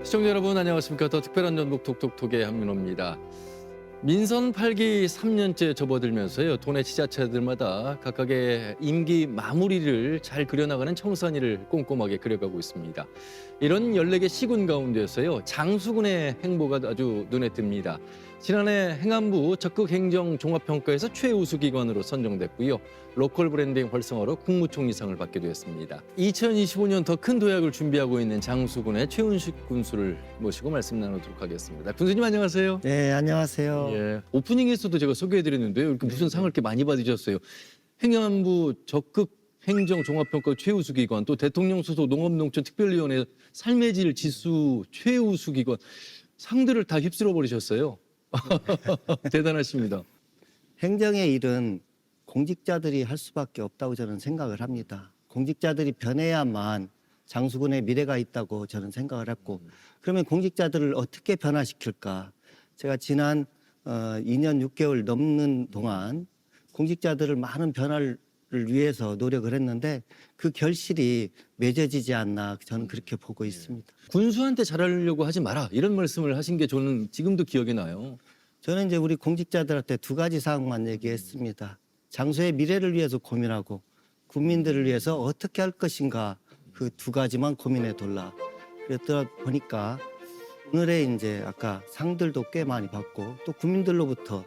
시청자 여러분 안녕하십니까. 더 특별한 전북 톡톡톡의 한민호입니다. 민선 8기 3년째 접어들면서요. 도내 지자체들마다 각각의 임기 마무리를 잘 그려나가는 청산리를 꼼꼼하게 그려가고 있습니다. 이런 14개 시군 가운데서요. 장수군의 행보가 아주 눈에 띕니다. 지난해 행안부 적극행정 종합평가에서 최우수기관으로 선정됐고요. 로컬 브랜딩 활성화로 국무총리상을 받게 되었습니다. 2025년 더 큰 도약을 준비하고 있는 장수군의 최은식 군수를 모시고 말씀 나누도록 하겠습니다. 군수님 안녕하세요. 네, 안녕하세요. 예, 오프닝에서도 제가 소개해드렸는데요. 이렇게 무슨 상을 이렇게 많이 받으셨어요. 행안부 적극 행정 종합평가 최우수기관, 또 대통령 소속 농업농촌특별위원회 삶의 질 지수 최우수기관 상들을 다 휩쓸어 버리셨어요. 대단하십니다. 행정의 일은 공직자들이 할 수밖에 없다고 저는 생각을 합니다. 공직자들이 변해야만 장수군의 미래가 있다고 저는 생각을 했고, 그러면 공직자들을 어떻게 변화시킬까? 제가 지난 2년 6개월 넘는 동안 공직자들을 많은 변화를 위해서 노력을 했는데 그 결실이 맺어지지 않나 저는 그렇게 보고 있습니다. 군수한테 잘하려고 하지 마라 이런 말씀을 하신 게 저는 지금도 기억이 나요. 저는 이제 우리 공직자들한테 두 가지 사항만 얘기했습니다. 장수의 미래를 위해서 고민하고 국민들을 위해서 어떻게 할 것인가 그 두 가지만 고민해 돌라. 그랬다 보니까 오늘의 이제 아까 상들도 꽤 많이 받고 또 국민들로부터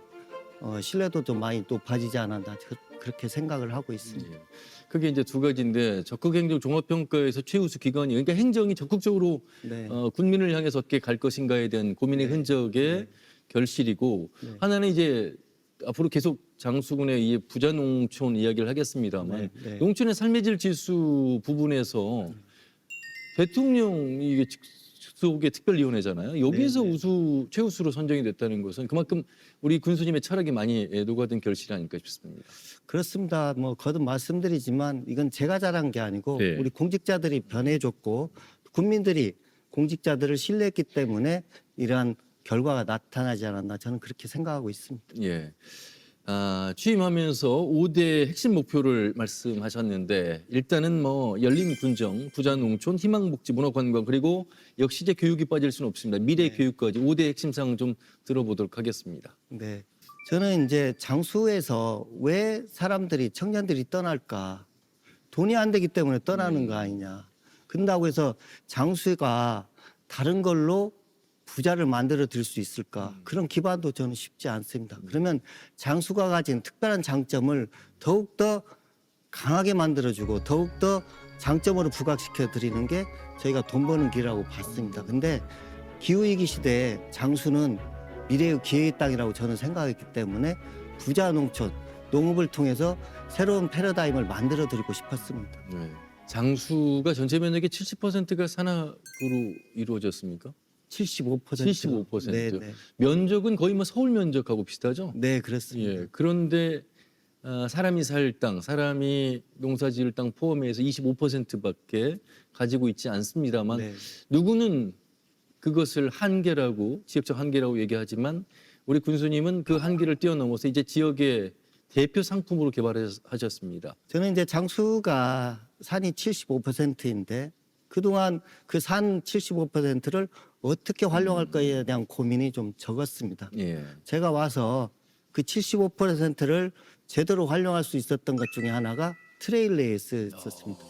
신뢰도도 많이 높아지지 않았나 그렇게 생각을 하고 있습니다. 예. 그게 이제 두 가지인데 적극행정 종합평가에서 최우수 기관이 그러니까 행정이 적극적으로 네. 군민을 향해서 어떻게 갈 것인가에 대한 고민의 네. 흔적의 네. 결실이고 네. 하나는 이제 앞으로 계속 장수군의 이 부자 농촌 이야기를 하겠습니다만 네. 네. 농촌의 삶의 질 지수 부분에서 대통령 이게 속의 특별위원회잖아요. 여기에서 네, 네. 최우수로 선정이 됐다는 것은 그만큼 우리 군수님의 철학이 많이 녹아든 결실이 아닐까 싶습니다. 그렇습니다. 뭐 거듭 말씀드리지만 이건 제가 잘한 게 아니고 네. 우리 공직자들이 변해줬고 국민들이 공직자들을 신뢰했기 때문에 이러한 결과가 나타나지 않았나 저는 그렇게 생각하고 있습니다. 예. 취임하면서 5대 핵심 목표를 말씀하셨는데 일단은 뭐 열린 군정, 부자 농촌, 희망복지, 문화관광 그리고 역시제 교육이 빠질 수는 없습니다. 미래 네. 교육까지 5대 핵심상 좀 들어보도록 하겠습니다. 네. 저는 이제 장수에서 왜 사람들이 청년들이 떠날까? 돈이 안 되기 때문에 떠나는 거 아니냐. 그런다고 해서 장수가 다른 걸로 부자를 만들어 드릴 수 있을까? 그런 기반도 저는 쉽지 않습니다. 그러면 장수가 가진 특별한 장점을 더욱더 강하게 만들어주고 더욱더 장점으로 부각시켜 드리는 게 저희가 돈 버는 길이라고 봤습니다. 근데 기후위기 시대에 장수는 미래의 기회의 땅이라고 저는 생각했기 때문에 부자 농촌, 농업을 통해서 새로운 패러다임을 만들어 드리고 싶었습니다. 네. 장수가 전체 면적의 70%가 산악으로 이루어졌습니까? 75%. 75%. 네, 네. 면적은 거의 뭐 서울 면적하고 비슷하죠? 네, 그렇습니다. 예. 그런데 사람이 살 땅, 사람이 농사지을 땅 포함해서 25%밖에 가지고 있지 않습니다만 네. 누구는 그것을 한계라고 지역적 한계라고 얘기하지만 우리 군수님은 그 한계를 뛰어넘어서 이제 지역의 대표 상품으로 개발하셨습니다. 저는 이제 장수가 산이 75%인데 그동안 그 산 75%를 어떻게 활용할 거에 대한 고민이 좀 적었습니다. 예. 제가 와서 그 75%를 제대로 활용할 수 있었던 것 중에 하나가 트레일 레이스였습니다.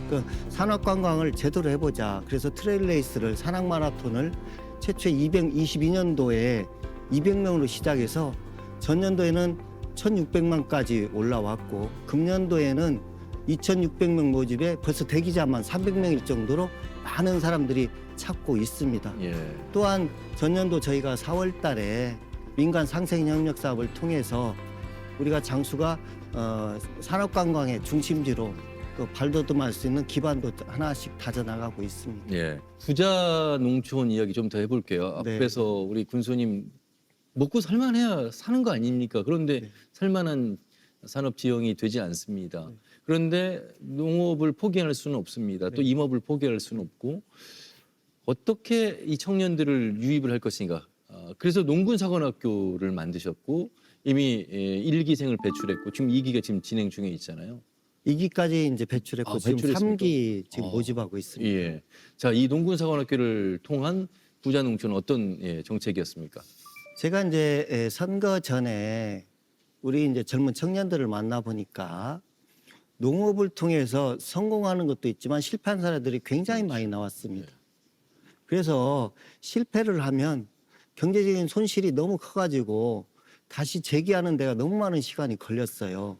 그 산악 관광을 제대로 해보자. 그래서 트레일 레이스를 산악 마라톤을 최초에 222년도에 200명으로 시작해서 전년도에는 1,600만까지 올라왔고 금년도에는 2,600명 모집에 벌써 대기자만 300명일 정도로 많은 사람들이 찾고 있습니다. 예. 또한 전년도 저희가 4월 달에 민간 상생협력 사업을 통해서 우리가 장수가 산업관광의 중심지로 또 발돋움할 수 있는 기반도 하나씩 다져나가고 있습니다. 예. 부자 농촌 이야기 좀 더 해볼게요. 네. 앞에서 우리 군수님 먹고 살만해야 사는 거 아닙니까? 그런데 네. 살만한 산업 지형이 되지 않습니다. 네. 그런데 농업을 포기할 수는 없습니다. 또 네. 임업을 포기할 수는 없고 어떻게 이 청년들을 유입을 할 것인가? 그래서 농군사관학교를 만드셨고 이미 1기생을 배출했고 지금 2기가 지금 진행 중에 있잖아요. 2기까지 이제 배출했고 아, 지금 배출했습니까? 3기 지금 아. 모집하고 있습니다. 예. 자, 이 농군사관학교를 통한 부자 농촌 어떤 정책이었습니까? 제가 이제 선거 전에 우리 이제 젊은 청년들을 만나 보니까 농업을 통해서 성공하는 것도 있지만 실패한 사례들이 굉장히 많이 나왔습니다. 그래서 실패를 하면 경제적인 손실이 너무 커가지고 다시 재기하는 데가 너무 많은 시간이 걸렸어요.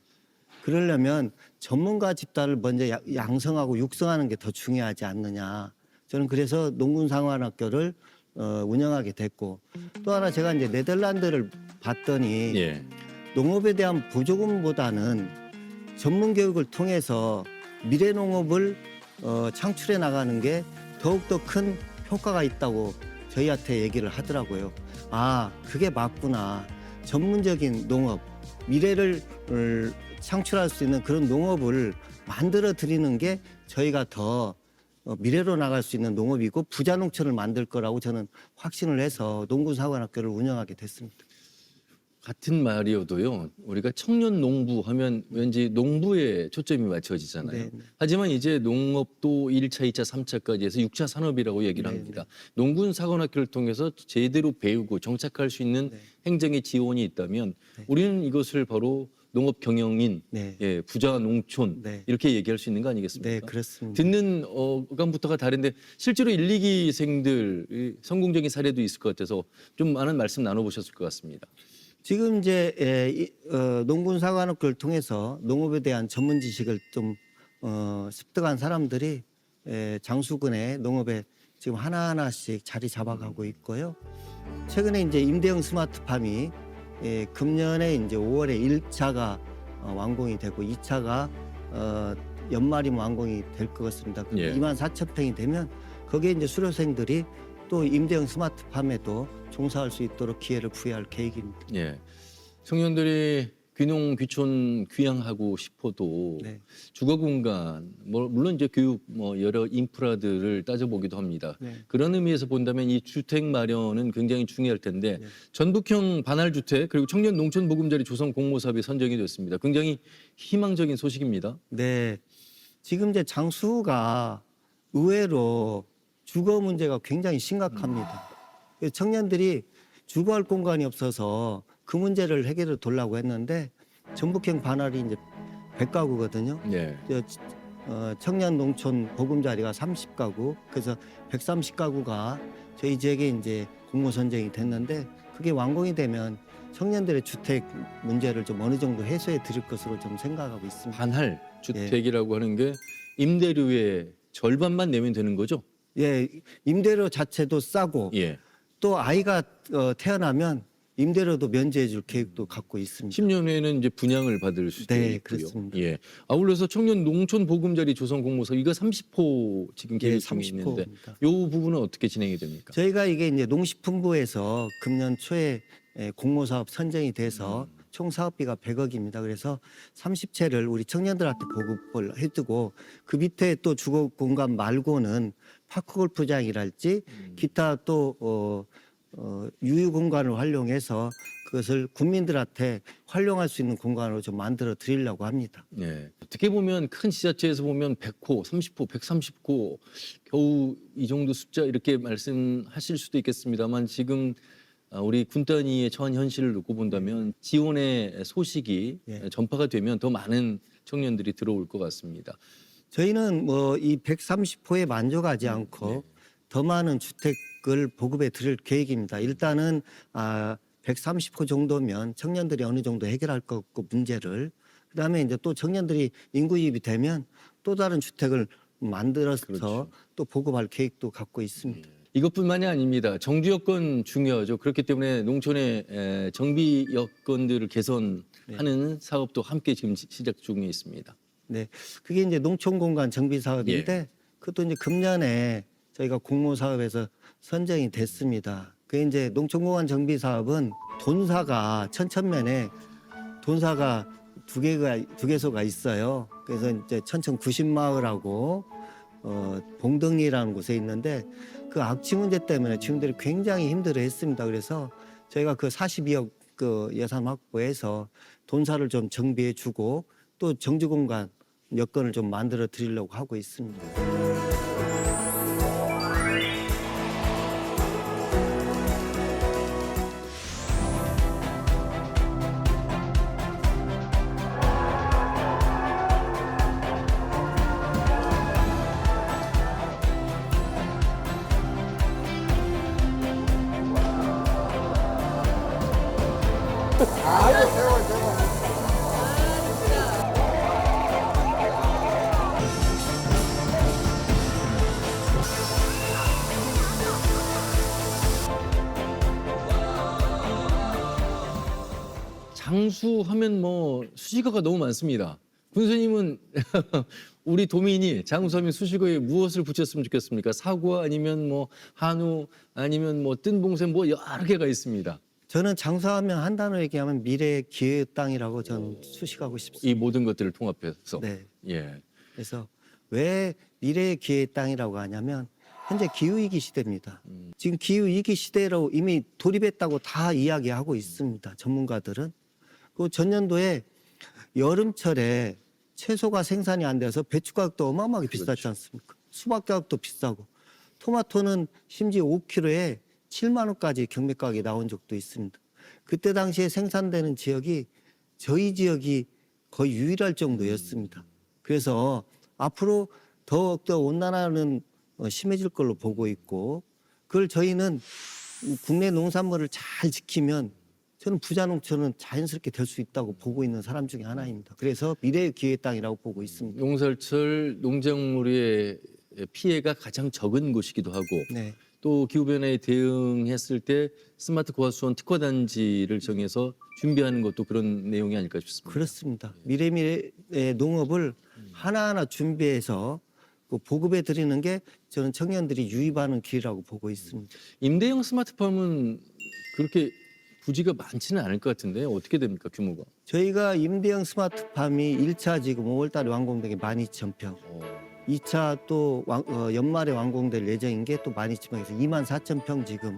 그러려면 전문가 집단을 먼저 양성하고 육성하는 게 더 중요하지 않느냐. 저는 그래서 농군상환학교를 운영하게 됐고, 또 하나 제가 이제 네덜란드를 봤더니 예. 농업에 대한 보조금보다는 전문 교육을 통해서 미래 농업을 창출해 나가는 게 더욱더 큰 효과가 있다고 저희한테 얘기를 하더라고요. 아, 그게 맞구나. 전문적인 농업, 미래를 창출할 수 있는 그런 농업을 만들어 드리는 게 저희가 더 미래로 나갈 수 있는 농업이고 부자 농촌을 만들 거라고 저는 확신을 해서 농군사관학교를 운영하게 됐습니다. 같은 말이어도요. 우리가 청년 농부 하면 왠지 농부에 초점이 맞춰지잖아요. 네. 하지만 이제 농업도 1차, 2차, 3차까지 해서 6차 산업이라고 얘기를 네, 합니다. 농군사관학교를 통해서 제대로 배우고 정착할 수 있는 네. 행정의 지원이 있다면 네. 우리는 이것을 바로 농업 경영인, 네. 예, 부자 농촌 네. 이렇게 얘기할 수 있는 거 아니겠습니까? 네, 그렇습니다. 듣는 어감부터가 다른데 실제로 1, 2기생들 성공적인 사례도 있을 것 같아서 좀 많은 말씀 나눠보셨을 것 같습니다. 지금 이제 농군사관학교를 통해서 농업에 대한 전문 지식을 좀 습득한 사람들이 장수군의 농업에 지금 하나하나씩 자리 잡아가고 있고요. 최근에 이제 임대형 스마트팜이 금년에 이제 5월에 1차가 완공이 되고 2차가 연말이면 완공이 될 것 같습니다. 예. 24,000평이 되면 거기에 이제 수료생들이 또 임대형 스마트팜에도 종사할 수 있도록 기회를 부여할 계획입니다. 예, 청년들이 귀농 귀촌 귀향하고 싶어도 네. 주거 공간, 물론 이제 교육 여러 인프라들을 따져보기도 합니다. 네. 그런 의미에서 본다면 이 주택 마련은 굉장히 중요할 텐데 네. 전북형 반할 주택 그리고 청년 농촌 보금자리 조성 공모 사업이 선정이 됐습니다. 굉장히 희망적인 소식입니다. 네. 지금 이제 장수가 의외로 주거 문제가 굉장히 심각합니다. 그래서 청년들이 주거할 공간이 없어서 그 문제를 해결해 보려고 했는데 전북형 반할이 이제 100가구거든요. 네. 청년 농촌 보금자리가 30가구, 그래서 130가구가 저희 지역에 이제 공모 선정이 됐는데 그게 완공이 되면 청년들의 주택 문제를 좀 어느 정도 해소해 드릴 것으로 좀 생각하고 있습니다. 반할 주택이라고 하는 게 임대료의 절반만 내면 되는 거죠? 예, 임대료 자체도 싸고 예. 또 아이가 태어나면 임대료도 면제해 줄 계획도 갖고 있습니다. 10년 후에는 이제 분양을 받을 수도 네, 있고요. 그렇습니다. 예. 아울러서 청년 농촌 보금자리 조성 공모사 이거 30호 지금 계획 중에 있는데 30호입니다. 이 부분은 어떻게 진행이 됩니까? 저희가 이게 이제 농식품부에서 금년 초에 공모사업 선정이 돼서 총 사업비가 100억입니다. 그래서 30채를 우리 청년들한테 보급을 해두고 그 밑에 또 주거 공간 말고는 파크 골프장이랄지 기타 또 유휴 공간을 활용해서 그것을 국민들한테 활용할 수 있는 공간으로 좀 만들어 드리려고 합니다. 네. 어떻게 보면 큰 지자체에서 보면 100호, 30호, 130호 겨우 이 정도 숫자 이렇게 말씀하실 수도 있겠습니다만 지금 우리 군 단위의 처한 현실을 놓고 본다면 지원의 소식이 예. 전파가 되면 더 많은 청년들이 들어올 것 같습니다. 저희는 뭐 이 130호에 만족하지 않고 더 많은 주택을 보급해 드릴 계획입니다. 일단은 130호 정도면 청년들이 어느 정도 해결할 것 같고 문제를 그다음에 이제 또 청년들이 인구 유입이 되면 또 다른 주택을 만들어서 그렇죠. 또 보급할 계획도 갖고 있습니다. 이것뿐만이 아닙니다. 정비 여건 중요하죠. 그렇기 때문에 농촌의 정비 여건들을 개선하는 사업도 함께 지금 시작 중에 있습니다. 네, 그게 이제 농촌 공간 정비 사업인데 그것도 이제 금년에 저희가 공모 사업에서 선정이 됐습니다. 그 이제 농촌 공간 정비 사업은 돈사가 천천면에 돈사가 두 개소가 있어요. 그래서 이제 천천 90마을하고 봉덕리라는 곳에 있는데 그 악취 문제 때문에 주민들이 굉장히 힘들어했습니다. 그래서 저희가 그 42억 그 예산 확보해서 돈사를 좀 정비해주고 또 정주 공간 여건을 좀 만들어 드리려고 하고 있습니다. 장수하면 뭐 수식어가 너무 많습니다. 군수님은 우리 도민이 장수하면 수식어에 무엇을 붙였으면 좋겠습니까? 사과 아니면 뭐 한우 아니면 뭐 뜬봉샘 뭐 여러 개가 있습니다. 저는 장수하면 한 단어 얘기하면 미래의 기회의 땅이라고 저는 수식하고 이 싶습니다. 모든 것들을 통합해서. 네. 예. 그래서 왜 미래의 기회의 땅이라고 하냐면 현재 기후위기 시대입니다. 지금 기후위기 시대로 이미 돌입했다고 다 이야기하고 있습니다. 전문가들은. 그 전년도에 여름철에 채소가 생산이 안 돼서 배추 가격도 어마어마하게 비쌌지 않습니까? 수박 가격도 비싸고 토마토는 심지어 5kg에 7만 원까지 경매 가격이 나온 적도 있습니다. 그때 당시에 생산되는 지역이 저희 지역이 거의 유일할 정도였습니다. 그래서 앞으로 더욱더 온난화는 심해질 걸로 보고 있고 그걸 저희는 국내 농산물을 잘 지키면 저는 부자농촌은 자연스럽게 될 수 있다고 보고 있는 사람 중에 하나입니다. 그래서 미래의 기회의 땅이라고 보고 있습니다. 농사철 농작물의 피해가 가장 적은 곳이기도 하고 네. 또 기후변화에 대응했을 때 스마트 과수원 특화단지를 정해서 준비하는 것도 그런 내용이 아닐까 싶습니다. 그렇습니다. 미래의 농업을 하나하나 준비해서 보급해 드리는 게 저는 청년들이 유입하는 길이라고 보고 있습니다. 임대형 스마트팜은 그렇게 부지가 많지는 않을 것 같은데 어떻게 됩니까 규모가? 저희가 임대형 스마트팜이 1차 지금 5월 달에 완공된 게 12,000평. 2차 또 연말에 완공될 예정인 게 또 12,000평에서 24,000평 지금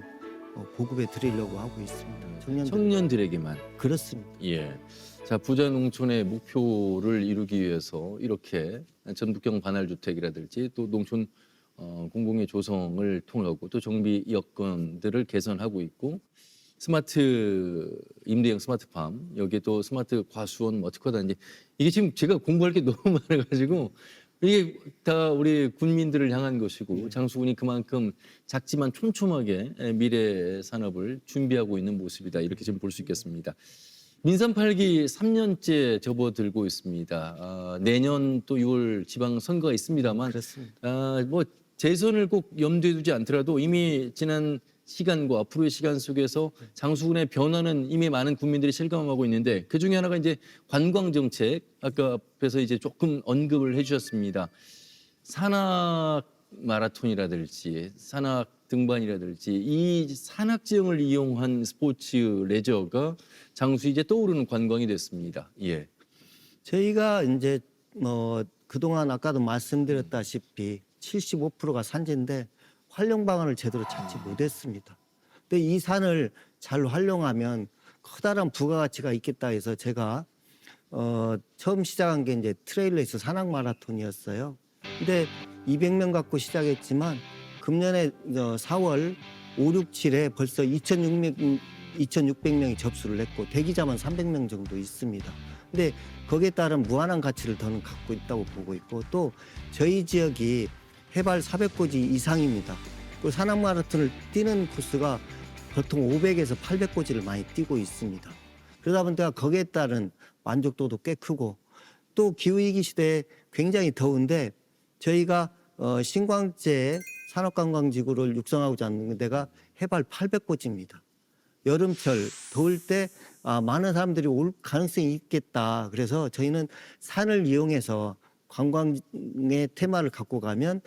보급해 드리려고 하고 있습니다. 청년들에게만. 그렇습니다. 예. 자 부자 농촌의 목표를 이루기 위해서 이렇게 전북형 반할주택이라든지 또 농촌 공공의 조성을 통하고 또 정비 여건들을 개선하고 있고 스마트 임대형 스마트팜 여기에 또 스마트 과수원 뭐 특화단지 이게 지금 제가 공부할 게 너무 많아가지고 이게 다 우리 군민들을 향한 것이고 장수군이 그만큼 작지만 촘촘하게 미래 산업을 준비하고 있는 모습이다 이렇게 좀 볼 수 있겠습니다. 민선 8기 3년째 접어들고 있습니다. 내년 또 6월 지방선거가 있습니다만 그렇습니다. 뭐 재선을 꼭 염두에 두지 않더라도 이미 지난 시간과 앞으로의 시간 속에서 장수군의 변화는 이미 많은 국민들이 실감하고 있는데 그 중에 하나가 이제 관광 정책 아까 앞에서 이제 조금 언급을 해주셨습니다. 산악 마라톤이라든지 산악 등반이라든지 이 산악 지형을 이용한 스포츠 레저가 장수 이제 떠오르는 관광이 됐습니다. 예. 저희가 이제 그동안 아까도 말씀드렸다시피 75%가 산지인데 활용 방안을 제대로 찾지 못했습니다. 근데 이 산을 잘 활용하면 커다란 부가가치가 있겠다 해서 제가 처음 시작한 게 이제 트레일레이스 산악 마라톤이었어요. 근데 200명 갖고 시작했지만 금년에 4월 5, 6, 7에 벌써 2,600명이 접수를 했고 대기자만 300명 정도 있습니다. 근데 거기에 따른 무한한 가치를 저는 갖고 있다고 보고 있고 또 저희 지역이 해발 400고지 이상입니다. 그 산악 마라톤을 뛰는 코스가 보통 500에서 800고지를 많이 뛰고 있습니다. 그러다 보니까 거기에 따른 만족도도 꽤 크고 또 기후위기 시대에 굉장히 더운데 저희가 신광제 산업관광지구를 육성하고자 하는 데가 해발 800고지입니다. 여름철 더울 때 많은 사람들이 올 가능성이 있겠다. 그래서 저희는 산을 이용해서 관광의 테마를 갖고 가면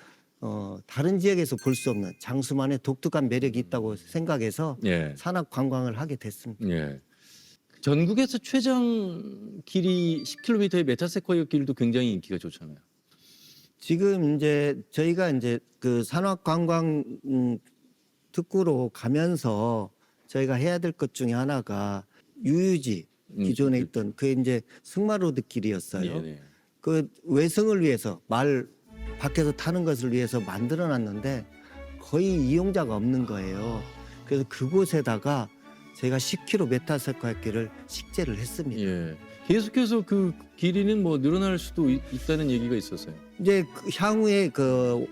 다른 지역에서 볼 수 없는 장수만의 독특한 매력이 있다고 생각해서 예. 산악 관광을 하게 됐습니다. 예. 전국에서 최장 길이 10km의 메타세콰이어 길도 굉장히 인기가 좋잖아요. 지금 이제 저희가 이제 그 산악 관광 특구로 가면서 저희가 해야 될 것 중에 하나가 유유지 기존에 있던 그 이제 승마로드 길이었어요. 네. 그 외승을 위해서 말 밖에서 타는 것을 위해서 만들어 놨는데 거의 이용자가 없는 거예요. 그래서 그곳에다가 제가 10km 메타세콰이어길을 식재를 했습니다. 예. 계속해서 그 길이는 뭐 늘어날 수도 있다는 얘기가 있었어요. 이제 그 향후에 그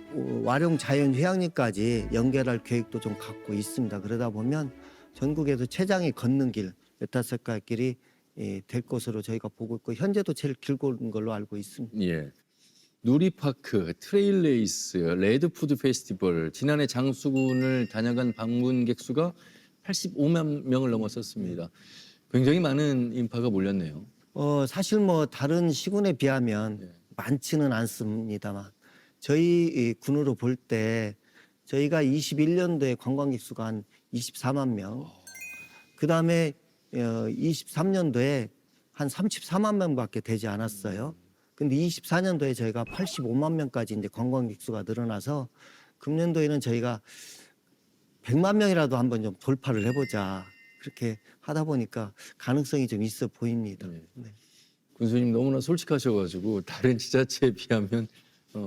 와룡 자연 휴양림까지 연결할 계획도 좀 갖고 있습니다. 그러다 보면 전국에서 최장의 걷는 길 메타세콰이어길이 될 것으로 저희가 보고 있고 현재도 제일 길고 온 걸로 알고 있습니다. 예. 누리파크, 트레일레이스, 레드푸드 페스티벌, 지난해 장수군을 다녀간 방문객 수가 85만 명을 넘었었습니다. 굉장히 많은 인파가 몰렸네요. 사실 뭐 다른 시군에 비하면 예. 많지는 않습니다만 저희 이 군으로 볼 때 저희가 21년도에 관광객 수가 한 24만 명, 그 다음에 23년도에 한 34만 명밖에 되지 않았어요. 근데 24년도에 저희가 85만 명까지 이제 관광객 수가 늘어나서 금년도에는 저희가 100만 명이라도 한번 좀 돌파를 해보자. 그렇게 하다 보니까 가능성이 좀 있어 보입니다. 네. 네. 군수님 너무나 솔직하셔가지고 다른 지자체에 비하면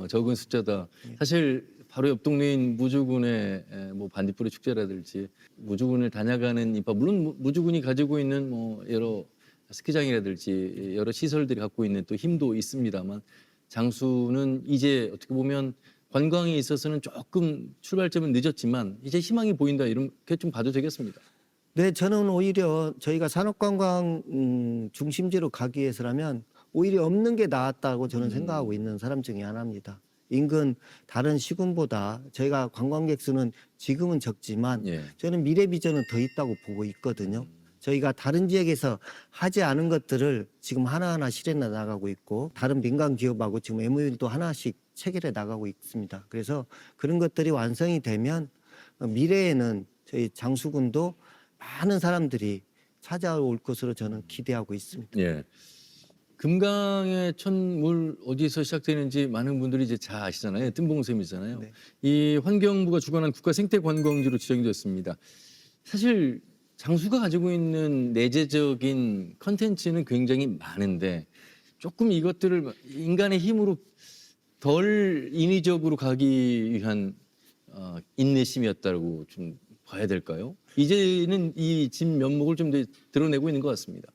적은 숫자다. 사실 바로 옆 동네인 무주군의 뭐 반딧불이 축제라든지 무주군을 다녀가는 인파, 물론 무주군이 가지고 있는 뭐 여러 스키장이라든지 여러 시설들이 갖고 있는 또 힘도 있습니다만 장수는 이제 어떻게 보면 관광에 있어서는 조금 출발점은 늦었지만 이제 희망이 보인다, 이렇게 좀 봐도 되겠습니다. 네, 저는 오히려 저희가 산업관광 중심지로 가기 위해서라면 오히려 없는 게 나았다고 저는 생각하고 있는 사람 중에 하나입니다. 인근 다른 시군보다 저희가 관광객 수는 지금은 적지만 예. 저는 미래 비전은 더 있다고 보고 있거든요. 저희가 다른 지역에서 하지 않은 것들을 지금 하나하나 실현해 나가고 있고 다른 민간 기업하고 지금 MOU도 하나씩 체결해 나가고 있습니다. 그래서 그런 것들이 완성이 되면 미래에는 저희 장수군도 많은 사람들이 찾아올 것으로 저는 기대하고 있습니다. 예. 금강의 첫물 어디서 시작되는지 많은 분들이 이제 잘 아시잖아요. 뜬봉샘이잖아요. 네. 이 환경부가 주관한 국가 생태 관광지로 지정이 됐습니다. 사실 장수가 가지고 있는 내재적인 컨텐츠는 굉장히 많은데 조금 이것들을 인간의 힘으로 덜 인위적으로 가기 위한 인내심이었다고 좀 봐야 될까요? 이제는 이 진 면목을 좀 드러내고 있는 것 같습니다.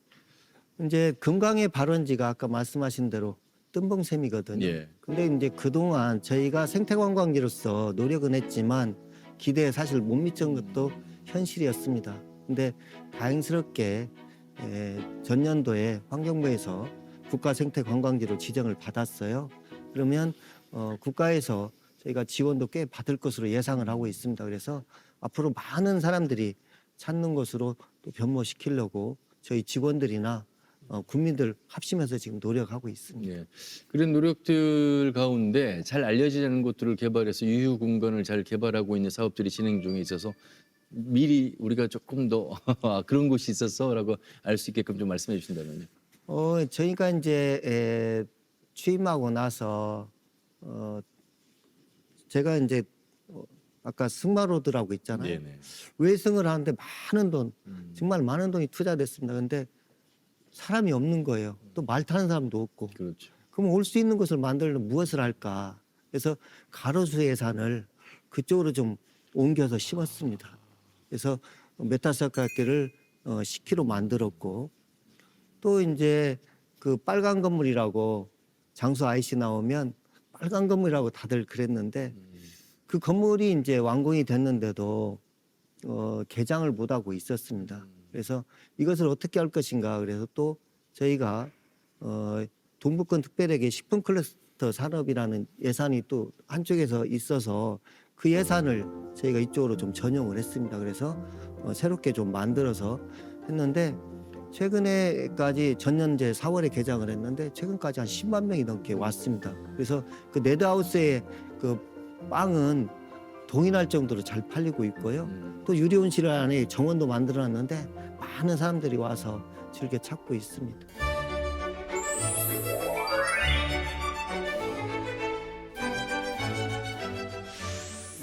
이제 금강의 발원지가 아까 말씀하신 대로 뜬봉샘이거든요. 예. 근데 이제 그동안 저희가 생태관광지로서 노력은 했지만 기대에 사실 못 미친 것도 현실이었습니다. 근데 다행스럽게 전년도에 환경부에서 국가생태관광지로 지정을 받았어요. 그러면 국가에서 저희가 지원도 꽤 받을 것으로 예상을 하고 있습니다. 그래서 앞으로 많은 사람들이 찾는 것으로 또 변모시키려고 저희 직원들이나 국민들 합심해서 지금 노력하고 있습니다. 예. 그런 노력들 가운데 잘 알려지지 않은 곳들을 개발해서 유휴 공간을 잘 개발하고 있는 사업들이 진행 중에 있어서 미리 우리가 조금 더 그런 곳이 있었어라고 알 수 있게끔 좀 말씀해 주신다면요. 저희가 이제 취임하고 나서 제가 이제 아까 승마로드라고 있잖아요. 네네. 외승을 하는데 많은 돈, 정말 많은 돈이 투자됐습니다. 근데 사람이 없는 거예요. 또 말 타는 사람도 없고. 그렇죠. 그럼 올 수 있는 곳을 만들려면 무엇을 할까? 그래서 가로수 예산을 그쪽으로 좀 옮겨서 심었습니다. 그래서 메타세콰이어길을 10km 만들었고 또 이제 그 빨간 건물이라고 장수 IC 나오면 빨간 건물이라고 다들 그랬는데 그 건물이 이제 완공이 됐는데도 개장을 못 하고 있었습니다. 그래서 이것을 어떻게 할 것인가. 그래서 또 저희가 동북권 특별하게 식품 클러스터 산업이라는 예산이 또 한쪽에서 있어서 그 예산을 저희가 이쪽으로 좀 전용을 했습니다. 그래서 새롭게 좀 만들어서 했는데 최근에까지 전년제 4월에 개장을 했는데 최근까지 한 10만 명이 넘게 왔습니다. 그래서 그 네드하우스의 그 빵은 동일할 정도로 잘 팔리고 있고요. 또 유리온실 안에 정원도 만들어놨는데 많은 사람들이 와서 즐겨 찾고 있습니다.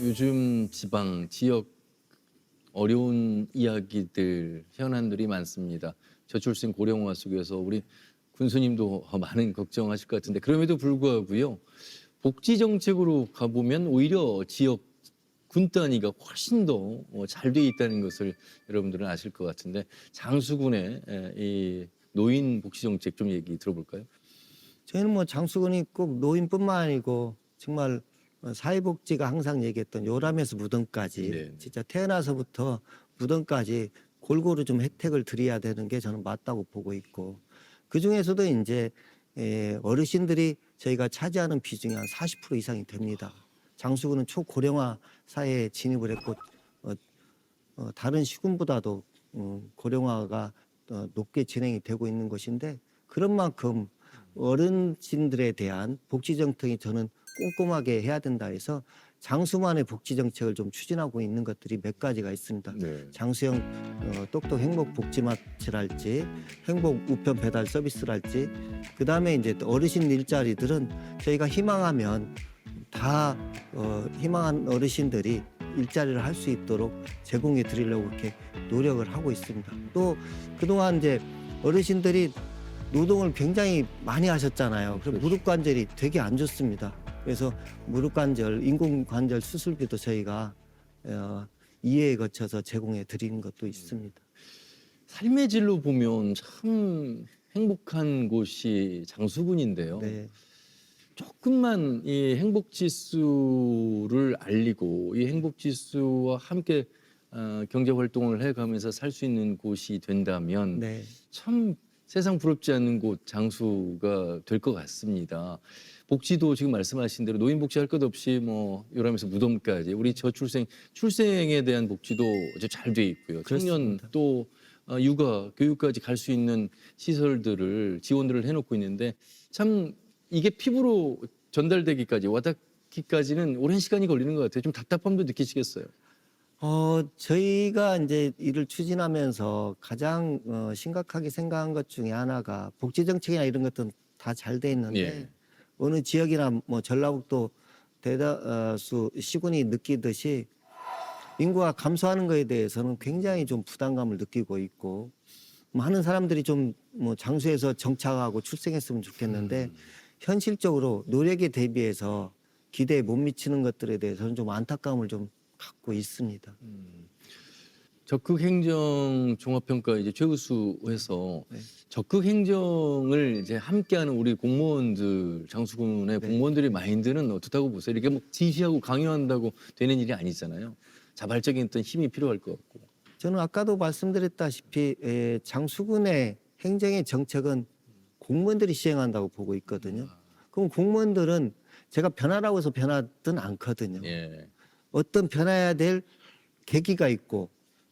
요즘 지방 지역 어려운 이야기들 현안들이 많습니다. 저출생 고령화 속에서 우리 군수님도 많은 걱정하실 것 같은데 그럼에도 불구하고요. 복지 정책으로 가보면 오히려 지역 군 단위가 훨씬 더 잘 돼 있다는 것을 여러분들은 아실 것 같은데 장수군의 이 노인 복지 정책 좀 얘기 들어볼까요? 저희는 뭐 장수군이 꼭 노인뿐만 아니고 정말 사회복지가 항상 얘기했던 요람에서 무덤까지 네. 진짜 태어나서부터 무덤까지 골고루 좀 혜택을 드려야 되는 게 저는 맞다고 보고 있고 그 중에서도 이제 어르신들이 저희가 차지하는 비중이 한 40% 이상이 됩니다. 장수군은 초고령화 사회에 진입을 했고 다른 시군보다도 고령화가 높게 진행이 되고 있는 것인데 그런 만큼 어르신들에 대한 복지 정책이 저는 꼼꼼하게 해야 된다 해서 장수만의 복지 정책을 좀 추진하고 있는 것들이 몇 가지가 있습니다. 네. 장수형 똑똑 행복 복지마트랄지 행복 우편 배달 서비스랄지 그다음에 이제 또 어르신 일자리들은 저희가 희망하면 다 희망한 어르신들이 일자리를 할 수 있도록 제공해 드리려고 그렇게 노력을 하고 있습니다. 또 그동안 이제 어르신들이 노동을 굉장히 많이 하셨잖아요. 그래서 무릎 관절이 되게 안 좋습니다. 그래서 무릎 관절, 인공 관절 수술비도 저희가 2회에 거쳐서 제공해 드리는 것도 있습니다. 삶의 질로 보면 참 행복한 곳이 장수군인데요. 네. 조금만 이 행복 지수를 알리고 이 행복 지수와 함께 경제 활동을 해가면서 살 수 있는 곳이 된다면 네. 참 세상 부럽지 않는 곳 장수가 될 것 같습니다. 복지도 지금 말씀하신 대로 노인 복지 할 것 없이 뭐 요람에서 무덤까지 우리 출생에 대한 복지도 아주 잘 돼 있고요. 청년 그렇습니다. 또 육아, 교육까지 갈 수 있는 시설들을 지원들을 해놓고 있는데 참 이게 피부로 전달되기까지 와닿기까지는 오랜 시간이 걸리는 것 같아요. 좀 답답함도 느끼시겠어요. 저희가 이제 일을 추진하면서 가장 심각하게 생각한 것 중에 하나가 복지 정책이나 이런 것들은 다 잘 돼 있는데 예. 어느 지역이나 뭐 전라북도 대다수 시군이 느끼듯이 인구가 감소하는 것에 대해서는 굉장히 좀 부담감을 느끼고 있고 많은 사람들이 좀 뭐 장수에서 정착하고 출생했으면 좋겠는데 현실적으로 노력에 대비해서 기대에 못 미치는 것들에 대해서는 좀 안타까움을 좀 갖고 있습니다. 적극 행정 종합평가 이제 최우수해서 네. 적극 행정을 이제 함께하는 우리 공무원들 장수군의 네. 공무원들의 마인드는 어떻다고 보세요? 이게 뭐 지시하고 강요한다고 되는 일이 아니잖아요. 자발적인 어떤 힘이 필요할 것 같고. 저는 아까도 말씀드렸다시피 장수군의 행정의 정책은 공무원들이 시행한다고 보고 있거든요. 그럼 공무원들은 제가 변하라고 해서 변하든 않거든요. 예. 어떤 변해야 될 계기가 있고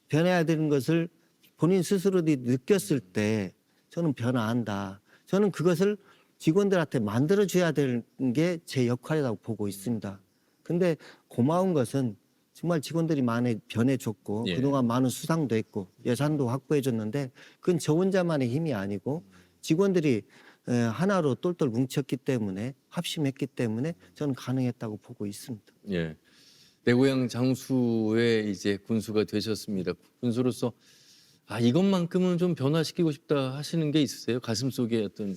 변해야 되는 것을 본인 스스로도 느꼈을 때 저는 변화한다. 저는 그것을 직원들한테 만들어줘야 되는 게 제 역할이라고 보고 있습니다. 근데 고마운 것은 정말 직원들이 많이 변해줬고 예. 그동안 많은 수상도 했고 예산도 확보해줬는데 그건 저 혼자만의 힘이 아니고 직원들이 하나로 똘똘 뭉쳤기 때문에 합심했기 때문에 저는 가능했다고 보고 있습니다. 예. 내 고향 장수의 이제 군수가 되셨습니다. 군수로서 이것만큼은 좀 변화시키고 싶다 하시는 게 있으세요? 가슴 속에 어떤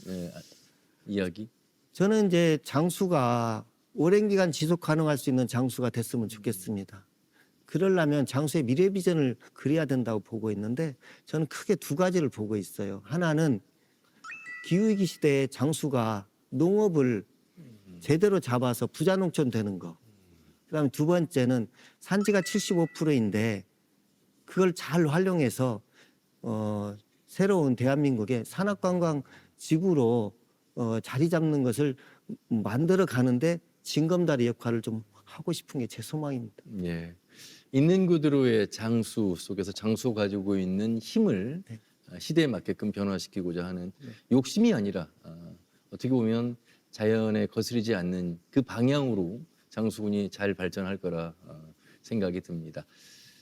이야기? 저는 이제 장수가 오랜 기간 지속 가능할 수 있는 장수가 됐으면 좋겠습니다. 그러려면 장수의 미래 비전을 그려야 된다고 보고 있는데 저는 크게 두 가지를 보고 있어요. 하나는 기후위기 시대에 장수가 농업을 제대로 잡아서 부자 농촌 되는 거. 그다음에 두 번째는 산지가 75%인데 그걸 잘 활용해서 새로운 대한민국의 산업관광 지구로 자리 잡는 것을 만들어 가는데 징검다리 역할을 좀 하고 싶은 게 제 소망입니다. 예. 있는 그대로의 장수 속에서 장수 가지고 있는 힘을 네. 시대에 맞게끔 변화시키고자 하는 욕심이 아니라 어떻게 보면 자연에 거스르지 않는 그 방향으로 장수군이 잘 발전할 거라 생각이 듭니다.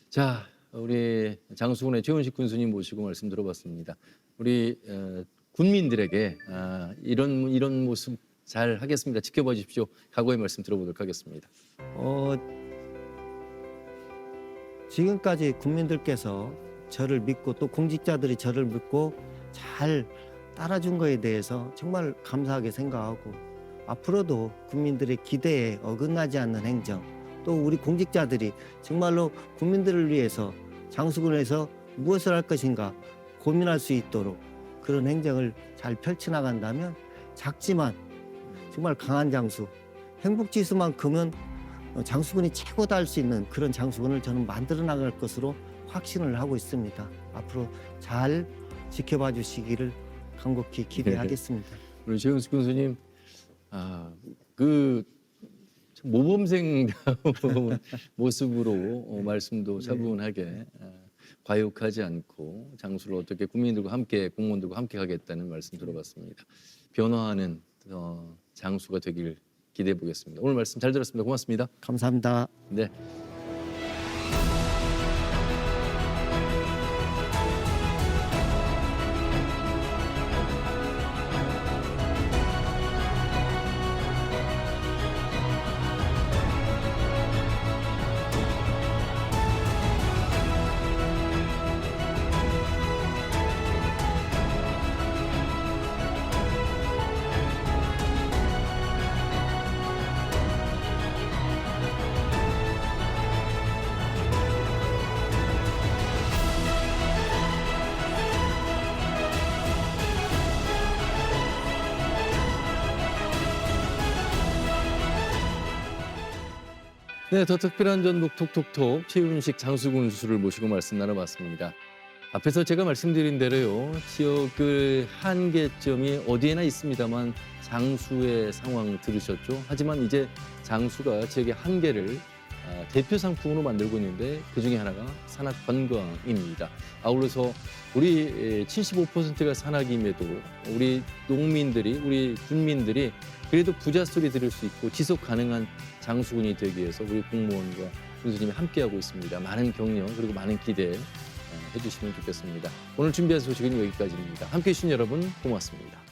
자, 우리 장수군의 최훈식 군수님 모시고 말씀 들어봤습니다. 우리 군민들에게 이런 모습 잘 하겠습니다. 지켜봐 주십시오. 각오의 말씀 들어보도록 하겠습니다. 지금까지 국민들께서 저를 믿고 또 공직자들이 저를 믿고 잘 따라준 거에 대해서 정말 감사하게 생각하고 앞으로도 국민들의 기대에 어긋나지 않는 행정 또 우리 공직자들이 정말로 국민들을 위해서 장수군에서 무엇을 할 것인가 고민할 수 있도록 그런 행정을 잘 펼쳐나간다면 작지만 정말 강한 장수 행복지수만큼은 장수군이 최고다 할 수 있는 그런 장수군을 저는 만들어 나갈 것으로 확신을 하고 있습니다. 앞으로 잘 지켜봐 주시기를 간곡히 기대하겠습니다. 우리 최은숙 군수님, 그 모범생다운 모습으로 말씀도 차분하게 과욕하지 않고 장수를 어떻게 국민들과 함께 공무원들과 함께 하겠다는 말씀 들어봤습니다. 변화하는 장수가 되길 기대해 보겠습니다. 오늘 말씀 잘 들었습니다. 고맙습니다. 감사합니다. 네. 네, 더 특별한 전국 톡톡톡 최윤식 장수군수를 모시고 말씀 나눠봤습니다. 앞에서 제가 말씀드린 대로요, 지역의 한계점이 어디에나 있습니다만 장수의 상황 들으셨죠? 하지만 이제 장수가 지역의 한계를 대표 상품으로 만들고 있는데 그 중에 하나가 산악 관광입니다. 아울러서 우리 75%가 산악임에도 우리 농민들이, 우리 군민들이 그래도 부자 소리 들을 수 있고 지속 가능한 장수군이 되기 위해서 우리 공무원과 군수님이 함께하고 있습니다. 많은 격려 그리고 많은 기대 해주시면 좋겠습니다. 오늘 준비한 소식은 여기까지입니다. 함께해 주신 여러분 고맙습니다.